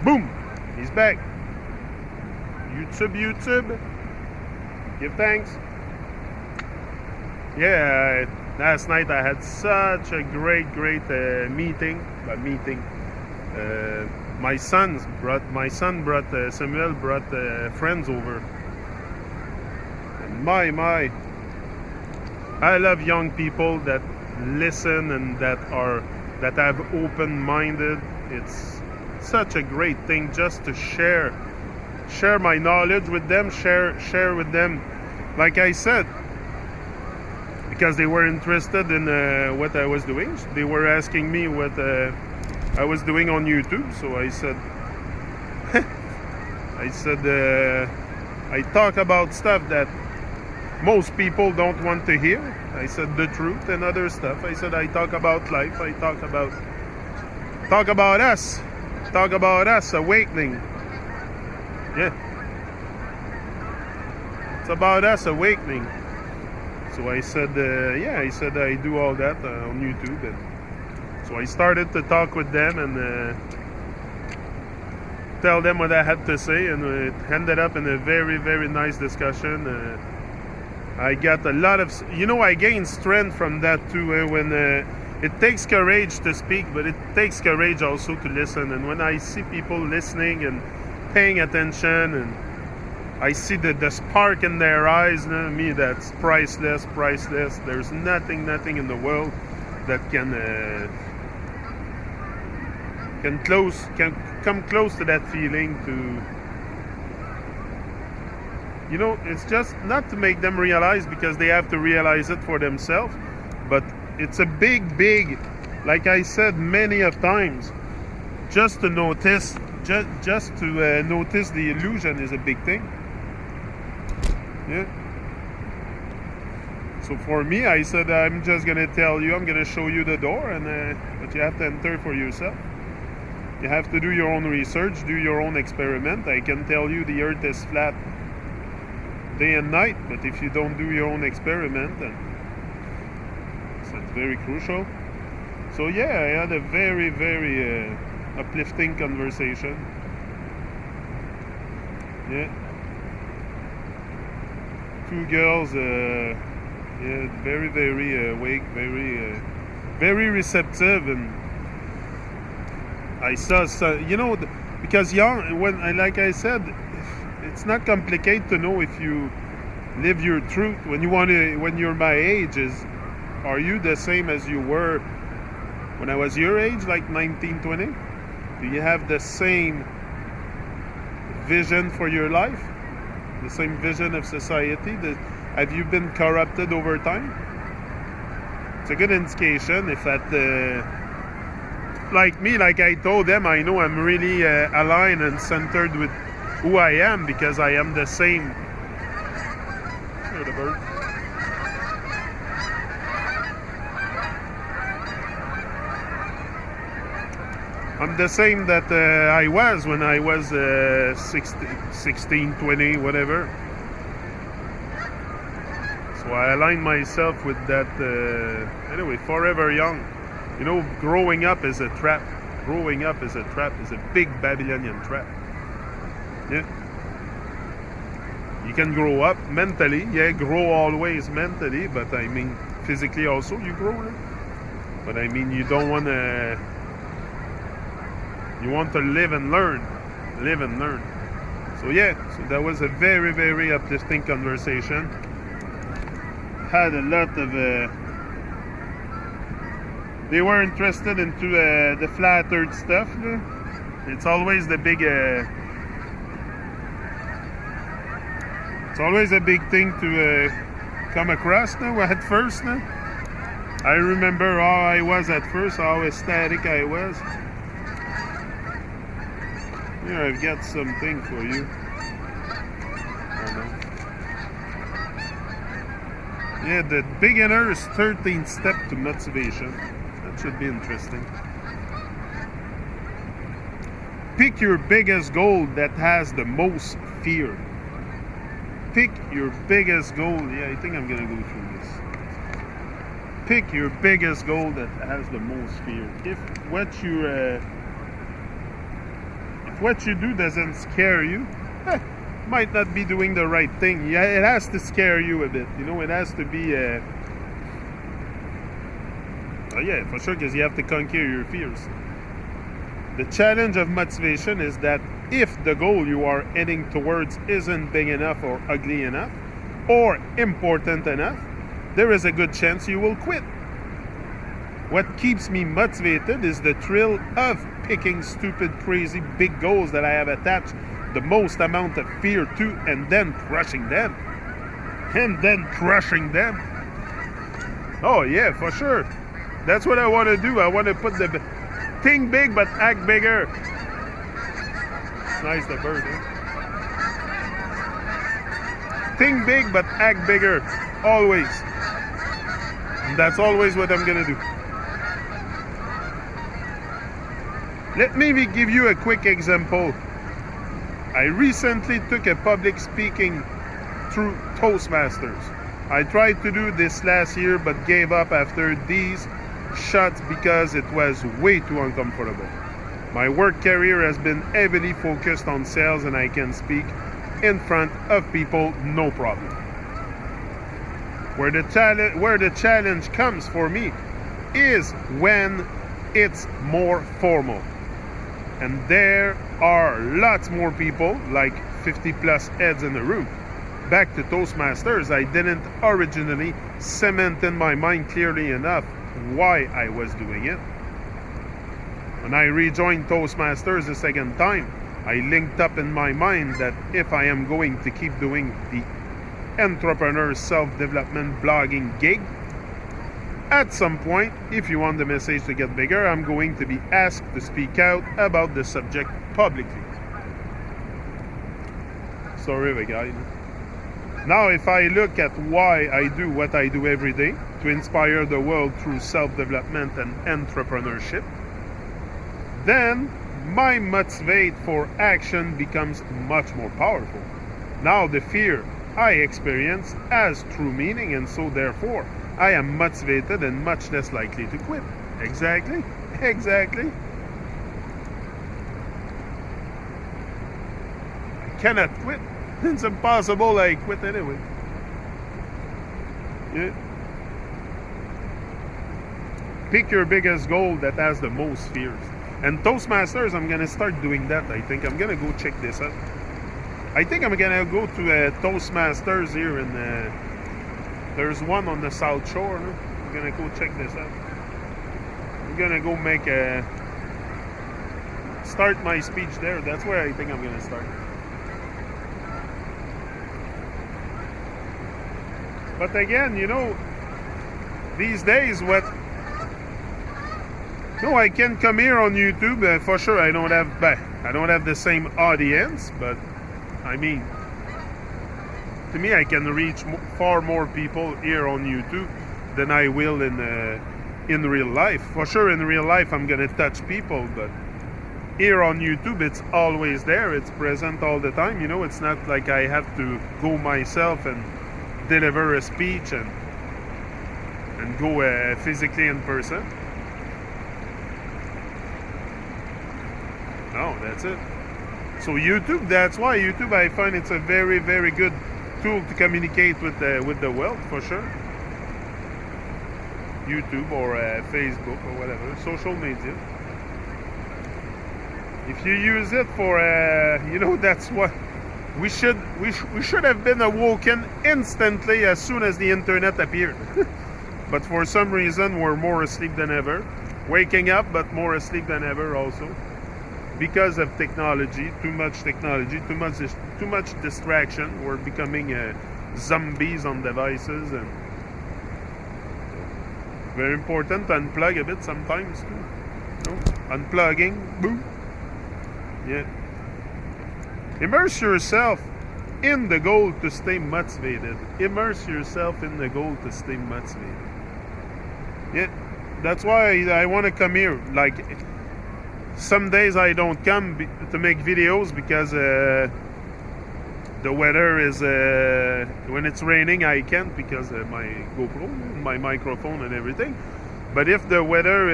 Boom! He's back. YouTube. Give thanks. Yeah, last night I had such a great meeting. My son brought Samuel brought friends over. And my, I love young people that listen and that have open-minded. It's such a great thing just to share my knowledge with them, share with them, like I said, because they were interested in what I was doing. They were asking me what I was doing on YouTube, so I said I talk about stuff that most people don't want to hear. I said the truth and other stuff. I said I talk about life. I talk about us. Talk about us awakening. Yeah. It's about us awakening. So I said, I said I do all that on YouTube. And so I started to talk with them and tell them what I had to say, and it ended up in a very nice discussion. I got a lot of, I gained strength from that too. When it takes courage to speak, but it takes courage also to listen. And when I see people listening and paying attention, and I see the spark in their eyes, me, that's priceless. There's nothing in the world that can come close to that feeling. It's just not to make them realize, because they have to realize it for themselves, but it's a big, like I said many of times, just to notice, just to notice the illusion is a big thing. Yeah. So for me, I said, I'm just gonna tell you, I'm gonna show you the door, and but you have to enter for yourself. You have to do your own research, do your own experiment. I can tell you the earth is flat day and night, but if you don't do your own experiment, then so it's very crucial. So yeah, I had a very uplifting conversation. Yeah. Two girls, very awake, very receptive, and I saw, because like I said, it's not complicated to know if you live your truth. When you're my age, are you the same as you were when I was your age, like 19, 20? Do you have the same vision for your life? The same vision of society? Have you been corrupted over time? It's a good indication if like me, like I told them, I know I'm really aligned and centered with who I am, because I am the same. Hear the bird. I'm the same that I was when I was 16, 20, whatever. So I align myself with that. Anyway, forever young. Growing up is a trap. Growing up is a trap. It's a big Babylonian trap. Yeah. You can grow up mentally. Yeah, grow always mentally, but I mean physically also you grow. Right? But I mean you don't want to. You want to live and learn. So yeah, so that was a very uplifting conversation. Had a lot of. They were interested into the flat earth stuff. It's always the big. It's always a big thing to come across at first. I remember how I was at first, how ecstatic I was. Here, I've got something for you. Yeah, the beginner's 13th step to motivation. That should be interesting. Pick your biggest goal that has the most fear. Pick your biggest goal. Yeah, I think I'm gonna go through this. Pick your biggest goal that has the most fear. If if what you do doesn't scare you, might not be doing the right thing. Yeah, it has to scare you a bit. You know, it has to be. Oh yeah, for sure, because you have to conquer your fears. The challenge of motivation is that if the goal you are heading towards isn't big enough or ugly enough or important enough, there is a good chance you will quit. What keeps me motivated is the thrill of picking stupid, crazy, big goals that I have attached the most amount of fear to and then crushing them. Oh yeah, for sure. That's what I want to do. I want to put the think big but act bigger. It's nice, the bird, eh? Think big but act bigger. Always. And that's always what I'm going to do. Let me give you a quick example. I recently took a public speaking through Toastmasters. I tried to do this last year but gave up after these shots because it was way too uncomfortable. My work career has been heavily focused on sales and I can speak in front of people no problem. Where the challenge comes for me is when it's more formal. And there are lots more people, like 50 plus heads in the room. Back to Toastmasters, I didn't originally cement in my mind clearly enough why I was doing it. When I rejoined Toastmasters the second time, I linked up in my mind that if I am going to keep doing the entrepreneur self-development blogging gig, at some point, if you want the message to get bigger, I'm going to be asked to speak out about the subject publicly. Sorry, the guy. Now, if I look at why I do what I do every day, to inspire the world through self-development and entrepreneurship, then my motivate for action becomes much more powerful. Now the fear I experience has true meaning, and so therefore I am motivated and much less likely to quit. Exactly. I cannot quit. It's impossible. I quit anyway. Yeah. Pick your biggest goal that has the most fears. And Toastmasters, I'm going to start doing that. I think I'm going to go check this out. I think I'm going to go to Toastmasters here in there's one on the South Shore. No? I'm going to go check this out. I'm going to go start my speech there. That's where I think I'm going to start. But again, you know, these days no, I can come here on YouTube. For sure, I don't have the same audience, but I mean, to me, I can reach far more people here on YouTube than I will in real life. For sure, in real life, I'm gonna touch people, but here on YouTube, it's always there. It's present all the time. You know, it's not like I have to go myself and deliver a speech and go physically in person. No, that's it. So YouTube, that's why YouTube, I find it's a very, very good tool to communicate with the world, for sure. YouTube or Facebook or whatever, social media. If you use it for, you know, that's what we should have been awoken instantly as soon as the internet appeared. But for some reason, we're more asleep than ever. Waking up, but more asleep than ever also. Because of technology, too much distraction. We're becoming zombies on devices, and very important to unplug a bit sometimes too. You know? Unplugging, boom. Yeah. Immerse yourself in the goal to stay motivated. Immerse yourself in the goal to stay motivated. Yeah, that's why I want to come here. Like, some days I don't come to make videos because the weather is when it's raining I can't because my GoPro, my microphone and everything. But if the weather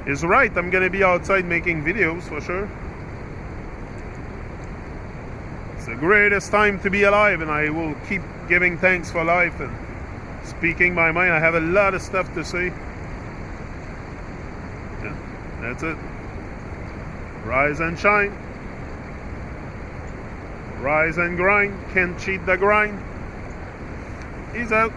is right. I'm gonna be outside making videos for sure. It's the greatest time to be alive, and I will keep giving thanks for life and speaking my mind. I have a lot of stuff to say. Yeah, that's it. Rise and shine. Rise and grind. Can't cheat the grind. He's out.